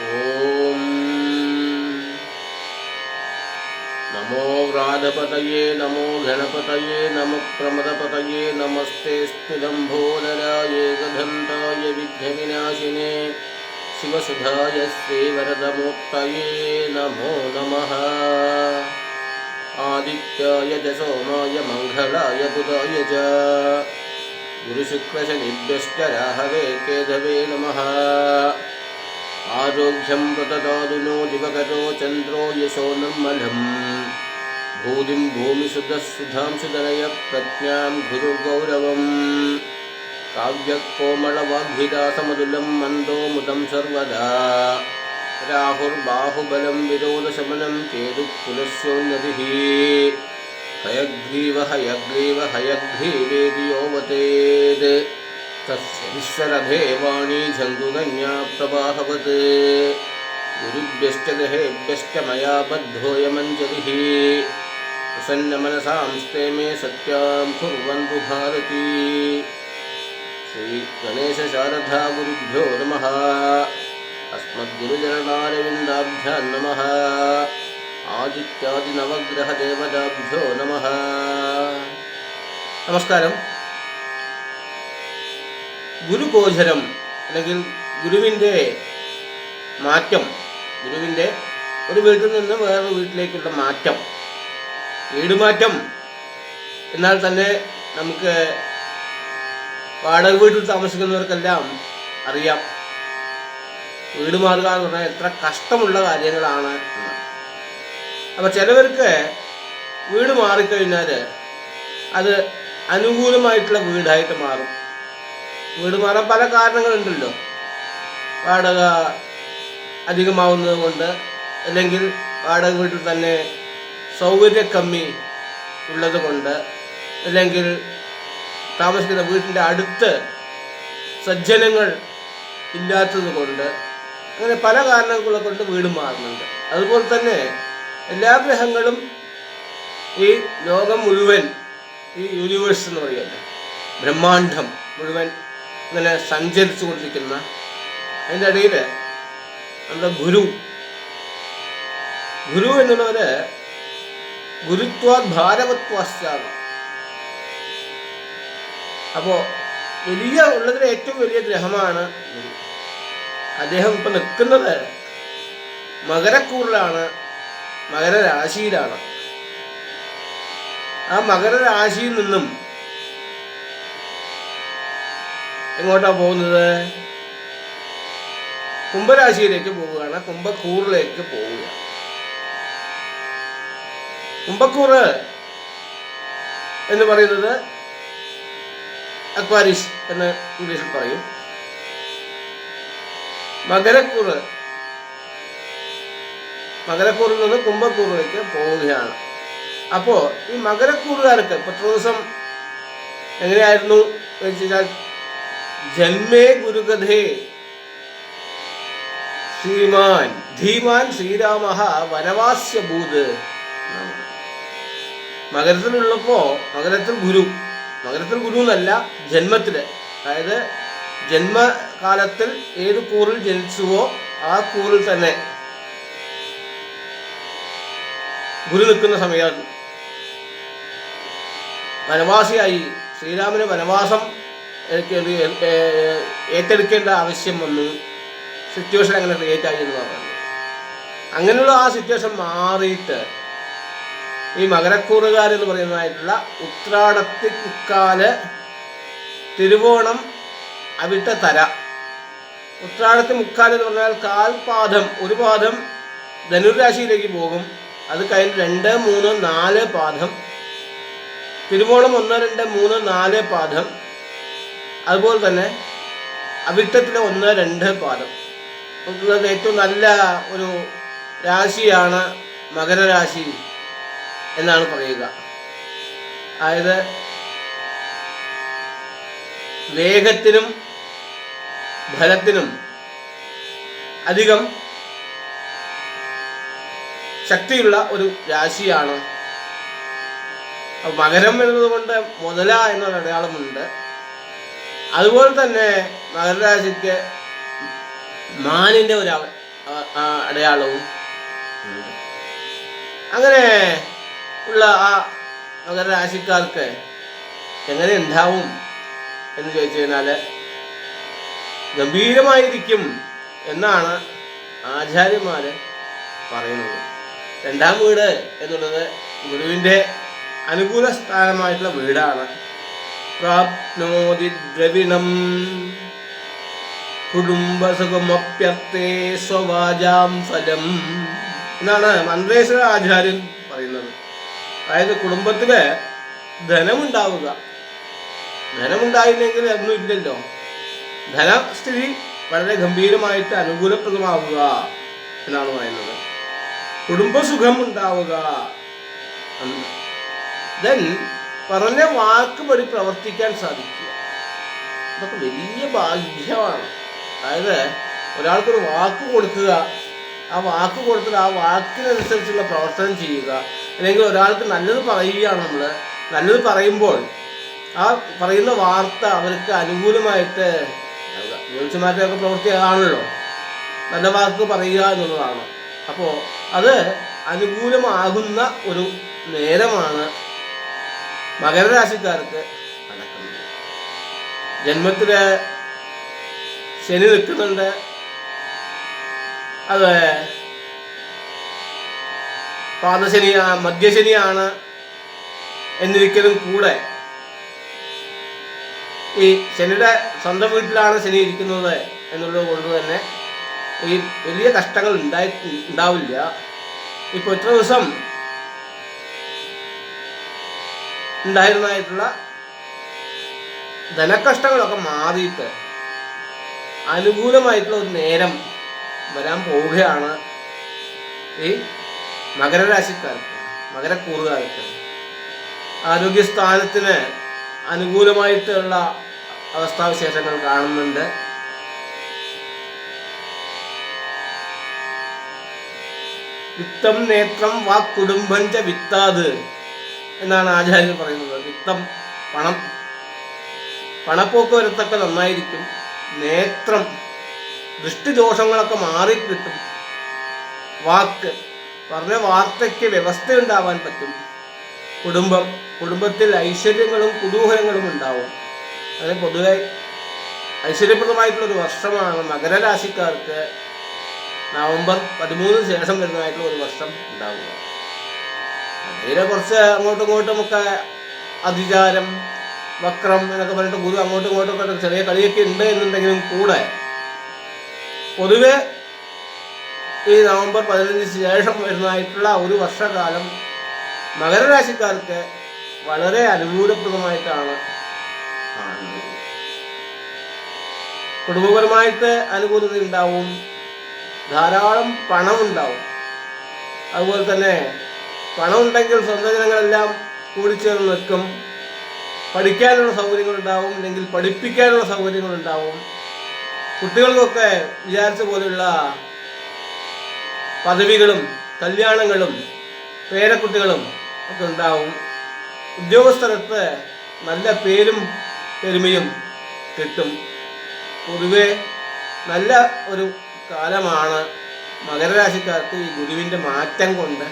ഓം നമോ വ്രാതപതയേ നമോ ഗണപതയേ നമ പ്രമദപതയേ നമസ്തേ സ്തുലംഭോദരായ ഏകദന്തായ വിഘ്നവിനാശിനേ ശിവസുധായ ശ്രീവരദമൂർത്തയേ നമോ നമഃ. ആദിത്യായ ച സോമായ മംഗളായ ബുധായ ച ഗുരുശുക്രശനിഭ്യശ്ച രാഹവേ കേതവേ നമഃ. ആരോഗ്യം പ്രദദാതുനോ ദിവകരോ ചന്ദ്രോ യശോ നിർമ്മലം ഭൂതിം ഭൂമിസുധസുധാംശുതനയ പ്രജ്ഞാം ഗുരുഗൗരവം. കാവ്യകോമളവാഗ്ഭിദാസമതുലം മന്ദോ മുദം സർവദാ രാഹുർബാഹുബലം വിരോധശമനം കേതുകുലസ്യോന്നതിഃ. ഹയഗ്രീവ ഹയഗ്രീവ ഹയഗ്രീവേതി യോവതേത് തസ്യ വിശ്വരഥേവാണീ ഝങ്കുകന്യാ പ്രവാഹവത്. ഗുരുഭ്യശ്ച ഗൃഹേഭ്യശ്ച മയാ ബദ്ധോയമഞ്ജലിഃ. പ്രസന്നമനസാംസ്തേ മേ സത്യാം കുർവന്തു ഭാരതീ. ശ്രീ ഗണേശശാരദാ ഗുരുഭ്യോ നമഃ. അസ്മദ്ഗുരുചരണാരവിന്ദാഭ്യാം നമഃ. ആദിത്യാദിനവഗ്രഹദേവതാഭ്യോ നമഃ. നമസ്കാരം. ഗുരുഗോചരം അല്ലെങ്കിൽ ഗുരുവിൻ്റെ മാറ്റം, ഗുരുവിൻ്റെ ഒരു വീട്ടിൽ നിന്ന് വേറൊരു വീട്ടിലേക്കുള്ള മാറ്റം, വീടുമാറ്റം എന്നാൽ തന്നെ നമുക്ക് വാടക വീട്ടിൽ താമസിക്കുന്നവർക്കെല്ലാം അറിയാം വീട് മാറുക എന്ന് പറഞ്ഞാൽ എത്ര കഷ്ടമുള്ള കാര്യങ്ങളാണ് എന്ന്. അപ്പോൾ ചിലവർക്ക് വീട് മാറിക്കഴിഞ്ഞാൽ അത് അനുകൂലമായിട്ടുള്ള വീടായിട്ട് മാറും. വീട് മാറാൻ പല കാരണങ്ങളുണ്ടല്ലോ. വാടക അധികമാവുന്നത് കൊണ്ട്, അല്ലെങ്കിൽ വാടക വീട്ടിൽ തന്നെ സൗകര്യക്കമ്മി ഉള്ളത് കൊണ്ട്, അല്ലെങ്കിൽ താമസിക്കുന്ന വീട്ടിൻ്റെ അടുത്ത് സജ്ജനങ്ങൾ ഇല്ലാത്തത് കൊണ്ട്, അങ്ങനെ പല കാരണങ്ങളെ കൊണ്ട് വീട് മാറുന്നുണ്ട്. അതുപോലെ തന്നെ എല്ലാ ഗ്രഹങ്ങളും ഈ ലോകം മുഴുവൻ, ഈ യൂണിവേഴ്സ് എന്ന് പറയുമല്ലോ, ബ്രഹ്മാണ്ഡം മുഴുവൻ ഇങ്ങനെ സഞ്ചരിച്ചു കൊണ്ടിരിക്കുന്ന അതിൻ്റെ ഇടയിൽ നമ്മുടെ ഗുരു എന്നുള്ളവര് ഗുരുത്വാത് ഭാരവത്വാശ്ചാണ്. അപ്പോൾ വലിയ ഉള്ളതിലെ ഏറ്റവും വലിയ ഗ്രഹമാണ് ഗുരു. അദ്ദേഹം ഇപ്പം നിൽക്കുന്നത് മകരക്കൂറിലാണ്, മകരരാശിയിലാണ്. ആ മകരരാശിയിൽ നിന്നും എങ്ങോട്ടാ പോകുന്നത്? കുംഭരാശിയിലേക്ക് പോവുകയാണ്, കുംഭക്കൂറിലേക്ക് പോവുകയാണ്. കുംഭക്കൂറ് എന്ന് പറയുന്നത് അക്വാരിസ് എന്ന് ഇംഗ്ലീഷിൽ പറയും. മകരക്കൂറിൽ നിന്ന് കുംഭക്കൂറിലേക്ക് പോവുകയാണ്. അപ്പോൾ ഈ മകരക്കൂറുകാർക്ക് ഇപ്പോഴത്തെ ദിവസം എങ്ങനെയായിരുന്നു എന്ന് വെച്ചാൽ, ജന്മേ ഗുരുകഥേ ശ്രീമാൻ ധീമാൻ ശ്രീരാമ വനവാസ്യഭൂത്. മകരത്തിലുള്ളപ്പോൾ മകരത്തിൽ ഗുരു എന്നല്ല, ജന്മത്തില്, അതായത് ജന്മകാലത്തിൽ ഏത് കൂറിൽ ജനിച്ചുവോ ആ കൂറിൽ തന്നെ ഗുരു നിൽക്കുന്ന സമയത്ത് വനവാസിയായി ശ്രീരാമന് വനവാസം ഏറ്റെടുക്കേണ്ട ആവശ്യം വന്നു. സിറ്റുവേഷൻ അങ്ങനെ ക്രിയേറ്റ് ആയി എന്ന് പറഞ്ഞു. അങ്ങനെയുള്ള ആ സിറ്റുവേഷൻ മാറിയിട്ട് ഈ മകരക്കൂറുകാരെന്ന് പറയുന്നതായിട്ടുള്ള ഉത്രാടത്തി മുക്കാല്, തിരുവോണം, അവിട്ട തര. ഉത്രാടത്തി മുക്കാൽ എന്ന് പറഞ്ഞാൽ കാൽപാദം, ഒരു പാദം ധനുരാശിയിലേക്ക് പോകും. അത് കഴിഞ്ഞ് 2, 3, 4 പാദം. തിരുവോണം 1, 2, 3, 4 പാദം. അതുപോലെ തന്നെ അവിട്ടത്തിലെ 1, 2 പാദം. ഏറ്റവും നല്ല ഒരു രാശിയാണ് മകരരാശി എന്നാണ് പറയുക. അതായത് വേഗത്തിനും ഫലത്തിനും അധികം ശക്തിയുള്ള ഒരു രാശിയാണ്. മകരം എന്നതുകൊണ്ട് മുതല എന്നൊരു അടയാളമുണ്ട്. അതുപോലെ തന്നെ മകരരാശിക്ക് മാനിൻ്റെ ഒരു അടയാളവും ഉണ്ട്. അങ്ങനെ ഉള്ള ആ മകരരാശിക്കാർക്ക് എങ്ങനെ ഉണ്ടാവും എന്ന് ചോദിച്ചു കഴിഞ്ഞാൽ ഗംഭീരമായിരിക്കും എന്നാണ് ആചാര്യന്മാർ പറയുന്നത്. രണ്ടാം വീട് എന്നുള്ളത് ഗുരുവിൻ്റെ അനുകൂല സ്ഥാനമായിട്ടുള്ള വീടാണ്. പ്രാപ്നോതി ദ്രവിണം കുടുംബസുഖമപ്യർത്ഥേ സ്വവാചാം ഫലം എന്നാണ് മന്ത്രേശ്വര ആചാര്യൻ പറയുന്നത്. അതായത് കുടുംബത്തിൽ ധനമുണ്ടാവുക, ധനമുണ്ടായില്ലെങ്കിൽ ഒന്നും ഇല്ലല്ലോ. ധനസ്ഥിതി വളരെ ഗംഭീരമായിട്ട് അനുകൂലപ്രദമാവുക എന്നാണ് പറയുന്നത്. കുടുംബസുഖം ഉണ്ടാവുക, ദെൻ പറഞ്ഞ വാക്ക് പടി പ്രവർത്തിക്കാൻ സാധിക്കുക. ഇതൊക്കെ വലിയ ഭാഗ്യമാണ്. അതായത് ഒരാൾക്കൊരു വാക്ക് കൊടുക്കുക, ആ വാക്ക് കൊടുത്തിട്ട് ആ വാക്കിനനുസരിച്ചുള്ള പ്രവർത്തനം ചെയ്യുക. അല്ലെങ്കിൽ ഒരാൾക്ക് നല്ലത് പറയുകയാണ്, നമ്മൾ നല്ലത് പറയുമ്പോൾ ആ പറയുന്ന വാർത്ത അവർക്ക് അനുകൂലമായിട്ട് ജ്യോതിഷന്മാരുടെയൊക്കെ പ്രവൃത്തി ആണല്ലോ നല്ല വാക്ക് പറയുക എന്നുള്ളതാണ്. അപ്പോൾ അത് അനുകൂലമാകുന്ന ഒരു നേരമാണ് മകരരാശിക്കാർക്ക് നടക്കുന്നത്. ജന്മത്തിൽ ശനി നിൽക്കുന്നുണ്ട്. അത് പാദശനിയാണ്, മധ്യശനിയാണ് എന്നിരിക്കലും കൂടെ ഈ ശനിയുടെ സ്വന്തം വീട്ടിലാണ് ശനി ഇരിക്കുന്നത് എന്നുള്ളത് കൊണ്ട് തന്നെ ഈ വലിയ കഷ്ടങ്ങൾ ഉണ്ടാവില്ല. ഇപ്പോൾ ഇത്ര ദിവസം ഉണ്ടായിരുന്നതായിട്ടുള്ള ധനക്കഷ്ടങ്ങളൊക്കെ മാറിയിട്ട് അനുകൂലമായിട്ടുള്ള ഒരു നേരം വരാൻ പോവുകയാണ് ഈ മകരരാശിക്കാർക്ക്, മകരക്കൂറുകാർക്ക്. ആരോഗ്യസ്ഥാനത്തിന് അനുകൂലമായിട്ടുള്ള അവസ്ഥാവിശേഷങ്ങൾ കാണുന്നുണ്ട്. വിത്തം നേത്രം വാക് കുടുംബം ച വിത്താത് എന്നാണ് ആചാര്യൻ പറയുന്നത്. വിത്തം പണം, പണപ്പോക്ക് വരത്തൊക്കെ നന്നായിരിക്കും. നേത്രം ദൃഷ്ടിദോഷങ്ങളൊക്കെ മാറിക്കിട്ടും. വാക്ക് പറഞ്ഞ വാർത്തയ്ക്ക് വ്യവസ്ഥയുണ്ടാവാൻ പറ്റും. കുടുംബത്തിൽ ഐശ്വര്യങ്ങളും കുതൂഹലങ്ങളും ഉണ്ടാവും. അങ്ങനെ പൊതുവെ ഐശ്വര്യപ്രദമായിട്ടുള്ളൊരു വർഷമാണ് മകരരാശിക്കാർക്ക് നവംബർ 13 ശേഷം വരുന്നതായിട്ടുള്ള ഒരു വർഷം ഉണ്ടാവുക. അതിലെ കുറച്ച് അങ്ങോട്ടും ഇങ്ങോട്ടും ഒക്കെ അതിചാരം, വക്രം എന്നൊക്കെ പറഞ്ഞിട്ട് ഗുരു അങ്ങോട്ടും ഇങ്ങോട്ടും ഒക്കെ ചെറിയ കളിയൊക്കെ ഉണ്ട് എന്നുണ്ടെങ്കിലും കൂടെ പൊതുവെ ഈ നവംബർ 15 ശേഷം വരുന്നതായിട്ടുള്ള ഒരു വർഷകാലം മകരരാശിക്കാർക്ക് വളരെ അനുകൂലപ്രദമായിട്ടാണ് കാണുന്നത്. കുടുംബപരമായിട്ട് അനുകൂലത ഉണ്ടാവും, ധാരാളം പണമുണ്ടാവും. അതുപോലെ തന്നെ പണം ഉണ്ടെങ്കിൽ സ്വന്തം ജനങ്ങളെല്ലാം കൂടിച്ചേർന്ന് നിൽക്കും. പഠിക്കാനുള്ള സൗകര്യങ്ങളുണ്ടാവും, അല്ലെങ്കിൽ പഠിപ്പിക്കാനുള്ള സൗകര്യങ്ങളുണ്ടാവും. കുട്ടികൾക്കൊക്കെ വിചാരിച്ച പോലെയുള്ള പദവികളും കല്യാണങ്ങളും പേരക്കുട്ടികളും ഒക്കെ ഉണ്ടാവും. ഉദ്യോഗസ്ഥർക്ക് നല്ല പേരും പെരുമയും കിട്ടും. പൊതുവെ നല്ല ഒരു കാലമാണ് മകരരാശിക്കാർക്ക് ഈ ഗുരുവിൻ്റെ മാറ്റം കൊണ്ട്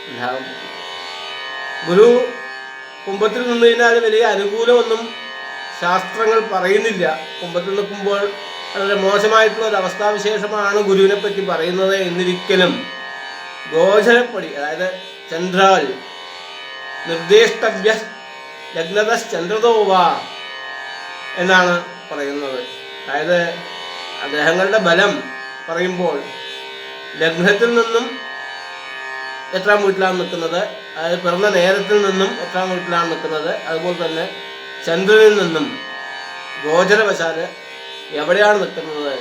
ഉണ്ടാകും. ഗുരു കുംഭത്തിൽ നിന്ന് കഴിഞ്ഞാൽ വലിയ അനുകൂലമൊന്നും ശാസ്ത്രങ്ങൾ പറയുന്നില്ല. കുംഭത്തിൽ നിൽക്കുമ്പോൾ വളരെ മോശമായിട്ടുള്ള ഒരു അവസ്ഥാവിശേഷമാണ് ഗുരുവിനെ പറ്റി പറയുന്നത് എന്നിരിക്കലും ഗോചരപ്പടി, അതായത് ചന്ദ്രാൽ നിർദ്ദേശിതവ്യ ലഗ്നത ചന്ദ്രതോവ എന്നാണ് പറയുന്നത്. അതായത് ഗ്രഹങ്ങളുടെ ബലം പറയുമ്പോൾ ലഗ്നത്തിൽ നിന്നും എത്രാം വീട്ടിലാണ് നിൽക്കുന്നത്, അതായത് പിറന്ന നേരത്തിൽ നിന്നും എത്രാം വീട്ടിലാണ് നിൽക്കുന്നത്, അതുപോലെ തന്നെ ചന്ദ്രനിൽ നിന്നും ഗോചരവശാൽ എവിടെയാണ് നിൽക്കുന്നത്,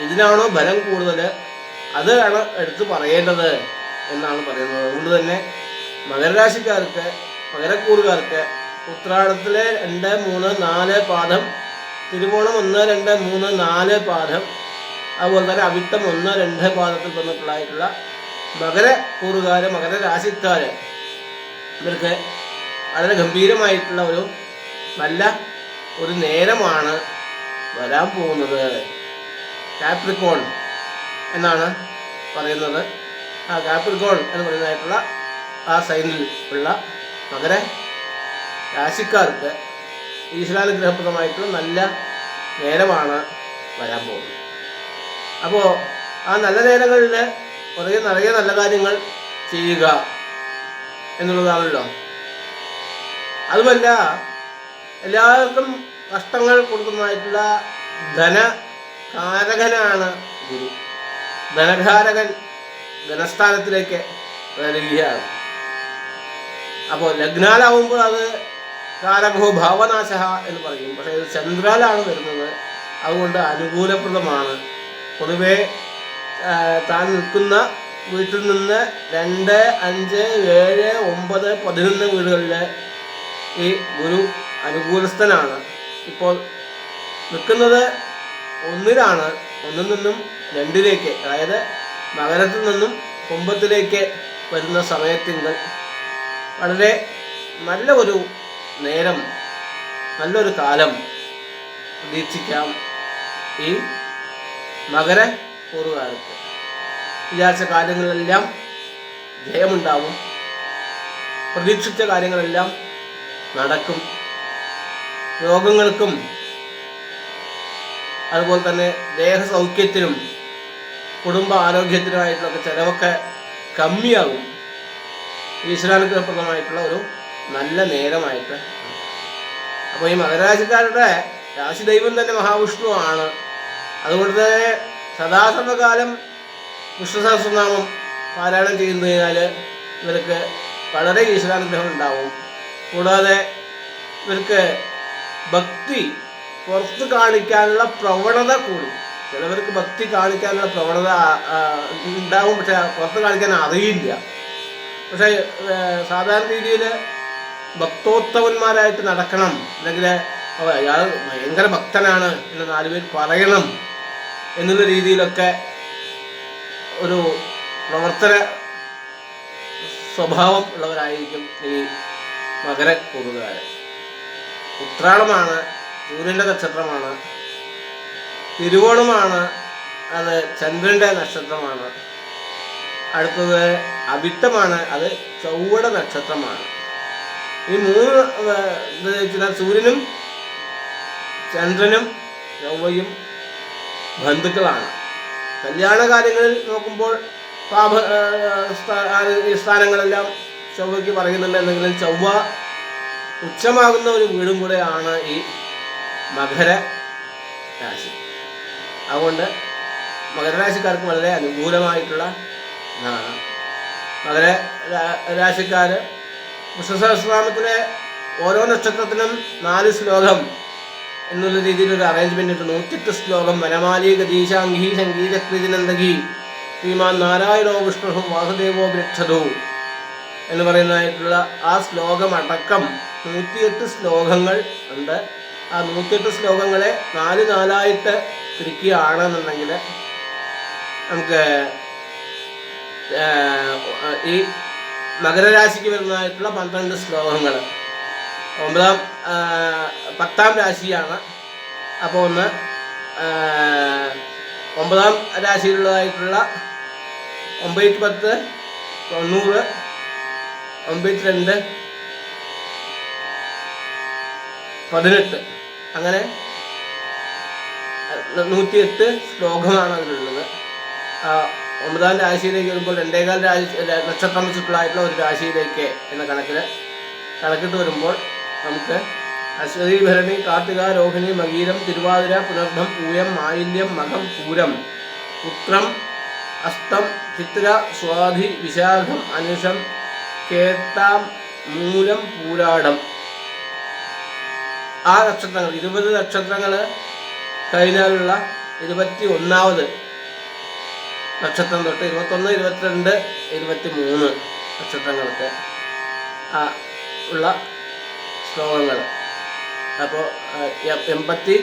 ഇതിനാണോ ബലം കൂടുതൽ അതാണ് എടുത്തു പറയേണ്ടത് എന്നാണ് പറയുന്നത്. അതുകൊണ്ട് തന്നെ മകരരാശിക്കാർക്ക്, മകരക്കൂറുകാർക്ക് ഉത്രാടത്തിലെ 2, 3, 4 പാദം, തിരുവോണം 1, 2, 3, 4 പാദം, അതുപോലെ തന്നെ അവിട്ടം 1, 2 പാദത്തിൽ വന്നിട്ടുള്ളതായിട്ടുള്ള മകരക്കൂറുകാർ, മകരരാശിക്കാർ ഇവർക്ക് വളരെ ഗംഭീരമായിട്ടുള്ള ഒരു നല്ല ഒരു നേരമാണ് വരാൻ പോകുന്നത്. കാപ്രിക്കോൺ എന്നാണ് പറയുന്നത്. ആ കാപ്രിക്കോൺ എന്ന് പറയുന്നതായിട്ടുള്ള ആ സൈനിൽ ഉള്ള മകര രാശിക്കാർക്ക് ഈശ്വരാനുഗ്രഹപ്രദമായിട്ടുള്ള നല്ല നേരമാണ് വരാൻ പോകുന്നത്. അപ്പോൾ ആ നല്ല നേരങ്ങളിൽ നിറയെ നല്ല കാര്യങ്ങൾ ചെയ്യുക എന്നുള്ളതാണല്ലോ. അതുമല്ല, എല്ലാവർക്കും കഷ്ടങ്ങൾ കൊടുക്കുന്നതായിട്ടുള്ള ധനകാരകനാണ് ഗുരു. ധനകാരകൻ ധനസ്ഥാനത്തിലേക്ക് വരികയാണ്. അപ്പോൾ ലഗ്നാലാവുമ്പോൾ അത് കാരകോ ഭാവനാശ എന്ന് പറയും. പക്ഷേ ഇത് ചന്ദ്രാലാണ് വരുന്നത്, അതുകൊണ്ട് അനുകൂലപ്രദമാണ്. പൊതുവെ താൻ നിൽക്കുന്ന വീട്ടിൽ നിന്ന് 2, 5, 7, 9, 11 വീടുകളിൽ ഈ ഗുരു അനുകൂലസ്ഥനാണ്. ഇപ്പോൾ നിൽക്കുന്നത് 1-ലാണ്. 1-ൽ നിന്നും 2-ലേക്ക്, അതായത് മകരത്തിൽ നിന്നും കുംഭത്തിലേക്ക് വരുന്ന സമയത്തിങ്കൽ വളരെ നല്ല ഒരു നേരം, നല്ലൊരു കാലം പ്രതീക്ഷിക്കാം. ഈ മകര കൂറുകാർക്ക് വിചാരിച്ച കാര്യങ്ങളിലെല്ലാം ജയമുണ്ടാവും. പ്രതീക്ഷിച്ച കാര്യങ്ങളെല്ലാം നടക്കും. രോഗങ്ങൾക്കും അതുപോലെ തന്നെ ദേഹസൗഖ്യത്തിനും കുടുംബ ആരോഗ്യത്തിനുമായിട്ടുള്ളൊക്കെ ചിലവൊക്കെ കമ്മിയാകും. ഈശ്വരാനുഗ്രഹപ്രദമായിട്ടുള്ള ഒരു നല്ല നേരമായിട്ട്. അപ്പോൾ ഈ മകരരാശിക്കാരുടെ രാശിദൈവം തന്നെ മഹാവിഷ്ണു ആണ്. അതുകൊണ്ട് തന്നെ സദാസർവകാലം വിഷ്ണു സഹസ്രനാമം പാരായണം ചെയ്യുന്നതിനാൽ ഇവർക്ക് വളരെ ഈശ്വരാനുഗ്രഹം ഉണ്ടാവും. കൂടാതെ ഇവർക്ക് ഭക്തി പുറത്ത് കാണിക്കാനുള്ള പ്രവണത കൂടും. ചിലവർക്ക് ഭക്തി കാണിക്കാനുള്ള പ്രവണത ഉണ്ടാവും, പക്ഷെ പുറത്ത് കാണിക്കാൻ അറിയില്ല. പക്ഷേ സാധാരണ രീതിയിൽ ഭക്തോത്തമന്മാരായിട്ട് നടക്കണം, അല്ലെങ്കിൽ അയാൾ ഭയങ്കര ഭക്തനാണ് എന്ന് 4 പേർ പറയണം എന്നുള്ള രീതിയിലൊക്കെ ഒരു പ്രവർത്തന സ്വഭാവം ഉള്ളവരായിരിക്കും ഈ മകരക്കൂറുകാരൻ. ഉത്രാടമാണ്, സൂര്യൻ്റെ നക്ഷത്രമാണ്. തിരുവോണമാണ്, അത് ചന്ദ്രൻ്റെ നക്ഷത്രമാണ്. അടുത്തത് അവിട്ടമാണ്, അത് ചൊവ്വയുടെ നക്ഷത്രമാണ്. ഈ 3 സൂര്യനും ചന്ദ്രനും ചൊവ്വയും ബന്ധുക്കളാണ്. കല്യാണ കാര്യങ്ങളിൽ നോക്കുമ്പോൾ സ്ഥാനങ്ങളെല്ലാം ചൊവ്വയ്ക്ക് പറയുന്നുണ്ട്. എന്തെങ്കിലും ചൊവ്വ ഉച്ചമാകുന്ന ഒരു വീടും കൂടെയാണ് ഈ മകര രാശി. അതുകൊണ്ട് മകരരാശിക്കാർക്ക് വളരെ അനുകൂലമായിട്ടുള്ള ഇതാണ്. മകര രാശിക്കാർ വിഷ്ണു സഹസ്രനാമത്തിലെ ഓരോ നക്ഷത്രത്തിനും 4 ശ്ലോകം എന്നുള്ള രീതിയിലൊരു അറേഞ്ച്മെൻ്റ് ഉണ്ട്. 108 ശ്ലോകം. വനമാലി ഗതീശാംഗി സംഗീതക്രിജിനന്ദകി ശ്രീമാൻ നാരായണോ വിഷ്ണു വാസുദേവോ ബ്രക്ഷതോ എന്ന് പറയുന്നതായിട്ടുള്ള ആ ശ്ലോകം അടക്കം 108 ശ്ലോകങ്ങൾ ഉണ്ട്. ആ 108 ശ്ലോകങ്ങളെ 4 തിരിക്കുകയാണെന്നുണ്ടെങ്കിൽ നമുക്ക് ഈ മകരരാശിക്ക് വരുന്നതായിട്ടുള്ള 12 ശ്ലോകങ്ങൾ 10ാം രാശിയാണ്. അപ്പോൾ 9ാം രാശിയിലുള്ളതായിട്ടുള്ള 9, 10, 90, 92, 18 അങ്ങനെ 108 ശ്ലോകമാണ് അതിലുള്ളത്. 9ാം രാശിയിലേക്ക് വരുമ്പോൾ 2.25 നക്ഷത്രം വെച്ചിട്ടുള്ളതായിട്ടുള്ള ഒരു രാശിയിലേക്ക് എന്ന കണക്കിട്ട് വരുമ്പോൾ നമുക്ക് അശ്വതി, ഭരണി, കാർത്തിക, രോഹിണി, മകീരം, തിരുവാതിര, പുനർദം, പൂയം, ആയില്യം, മകം, പൂരം, ഉത്രം, അസ്തം, ചിത്ര, സ്വാതി, വിശാഖം, അനിഷം, കേട്ടാം, മൂലം, പൂരാടം. ആ നക്ഷത്രങ്ങൾ 20 നക്ഷത്രങ്ങൾ കഴിഞ്ഞാലുള്ള 21ാമത് നക്ഷത്രം തൊട്ട് 21, 22, 23 നക്ഷത്രങ്ങൾക്ക് ഉള്ള ശ്ലോകങ്ങൾ. അപ്പോൾ 76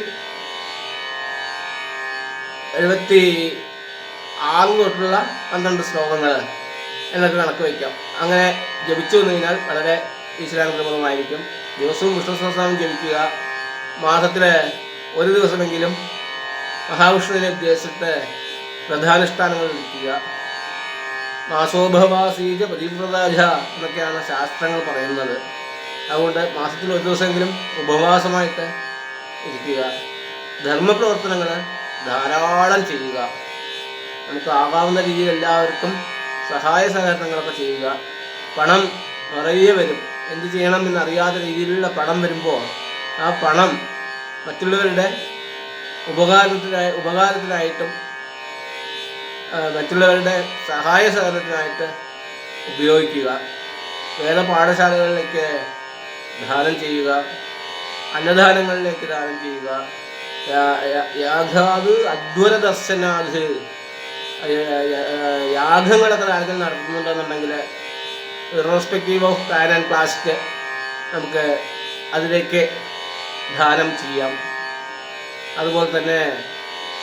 തൊട്ടുള്ള 12 ശ്ലോകങ്ങൾ എന്നൊക്കെ കണക്ക് വയ്ക്കാം. അങ്ങനെ ജപിച്ചു വന്നു കഴിഞ്ഞാൽ വളരെ ഈശ്വരാനുഗ്രഹമായിരിക്കും. ദിവസവും വിഷ്ണു സഹസ്രനാമം ജപിക്കുക. മാസത്തിൽ ഒരു ദിവസമെങ്കിലും മഹാവിഷ്ണുവിനെ ഉദ്ദേശിച്ചിട്ട് വ്രതാനുഷ്ഠാനങ്ങൾ നിൽക്കുക. മാസോഭവാസീജ പതിവ്രതാജ എന്നൊക്കെയാണ് ശാസ്ത്രങ്ങൾ പറയുന്നത്. അതുകൊണ്ട് മാസത്തിൽ ഒരു ദിവസമെങ്കിലും ഉപവാസമായിട്ട് ഇരിക്കുക. ധർമ്മപ്രവർത്തനങ്ങൾ ധാരാളം ചെയ്യുക. നമുക്ക് ആകാവുന്ന രീതിയിൽ എല്ലാവർക്കും സഹായ സഹകരണങ്ങളൊക്കെ ചെയ്യുക. പണം നിറയെ വരും. എന്ത് ചെയ്യണം എന്നറിയാത്ത രീതിയിലുള്ള പണം വരുമ്പോൾ ആ പണം മറ്റുള്ളവരുടെ ഉപകാരത്തിനായിട്ടും മറ്റുള്ളവരുടെ സഹായ സഹകരണത്തിനായിട്ട് ഉപയോഗിക്കുക. വേദ പാഠശാലകളിലേക്ക് ദാനം ചെയ്യുക. അന്നദാനങ്ങളിലേക്ക് ദാനം ചെയ്യുക. യാഗാത് അധ്വര ദർശനാത്, യാഗങ്ങളൊക്കെ ആരെങ്കിലും നടത്തുന്നുണ്ടെന്നുണ്ടെങ്കിൽ irrespective of pan and caste നമുക്ക് അതിലേക്ക് ദാനം ചെയ്യാം. അതുപോലെ തന്നെ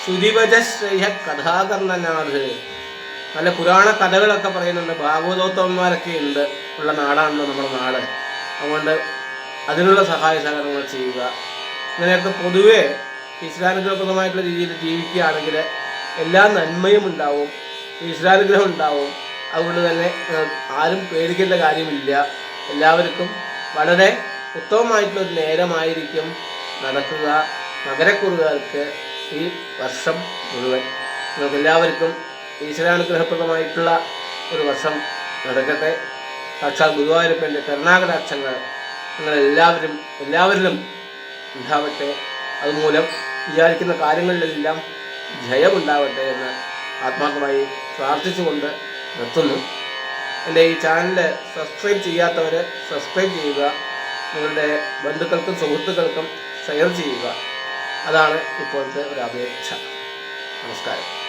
ശ്രുതിവചശ്രേയ കഥാകർണനാഥ്, നല്ല പുരാണ കഥകളൊക്കെ പറയുന്നുണ്ട്. ഭാഗവതോത്തമന്മാരൊക്കെ ഉള്ള നാടാണല്ലോ നമ്മുടെ നാട്. അതുകൊണ്ട് അതിനുള്ള സഹായ സഹകരണങ്ങൾ ചെയ്യുക. ഇങ്ങനെയൊക്കെ പൊതുവെ ഈശ്വരാനുഗ്രഹപ്രദമായിട്ടുള്ള രീതിയിൽ ജീവിക്കുകയാണെങ്കിൽ എല്ലാ നന്മയും ഉണ്ടാവും, ഈശ്വരാനുഗ്രഹം ഉണ്ടാവും. അതുകൊണ്ട് തന്നെ ആരും പേടിക്കേണ്ട കാര്യമില്ല. എല്ലാവർക്കും വളരെ ഉത്തമമായിട്ടുള്ളൊരു നേരമായിരിക്കും നടക്കുക. മകരക്കുറുകാർക്ക് ഈ വർഷം മുഴുവൻ നിങ്ങൾക്ക് എല്ലാവർക്കും ഈശ്വരാനുഗ്രഹപ്രദമായിട്ടുള്ള ഒരു വർഷം നടക്കട്ടെ. സാക്ഷാൽ ഗുരുവായൂരപ്പൻ്റെ കരുണാകടാക്ഷങ്ങൾ എല്ലാവരിലും ഉണ്ടാവട്ടെ. അതുമൂലം വിചാരിക്കുന്ന കാര്യങ്ങളിലെല്ലാം ജയമുണ്ടാവട്ടെ എന്ന് ആത്മാർത്ഥമായി പ്രാർത്ഥിച്ചുകൊണ്ട് നിർത്തുന്നു. എൻ്റെ ഈ ചാനൽ സബ്സ്ക്രൈബ് ചെയ്യാത്തവർ സബ്സ്ക്രൈബ് ചെയ്യുക. നിങ്ങളുടെ ബന്ധുക്കൾക്കും സുഹൃത്തുക്കൾക്കും ഷെയർ ചെയ്യുക. അതാണ് ഇപ്പോഴത്തെ ഒരു അപേക്ഷ. നമസ്കാരം.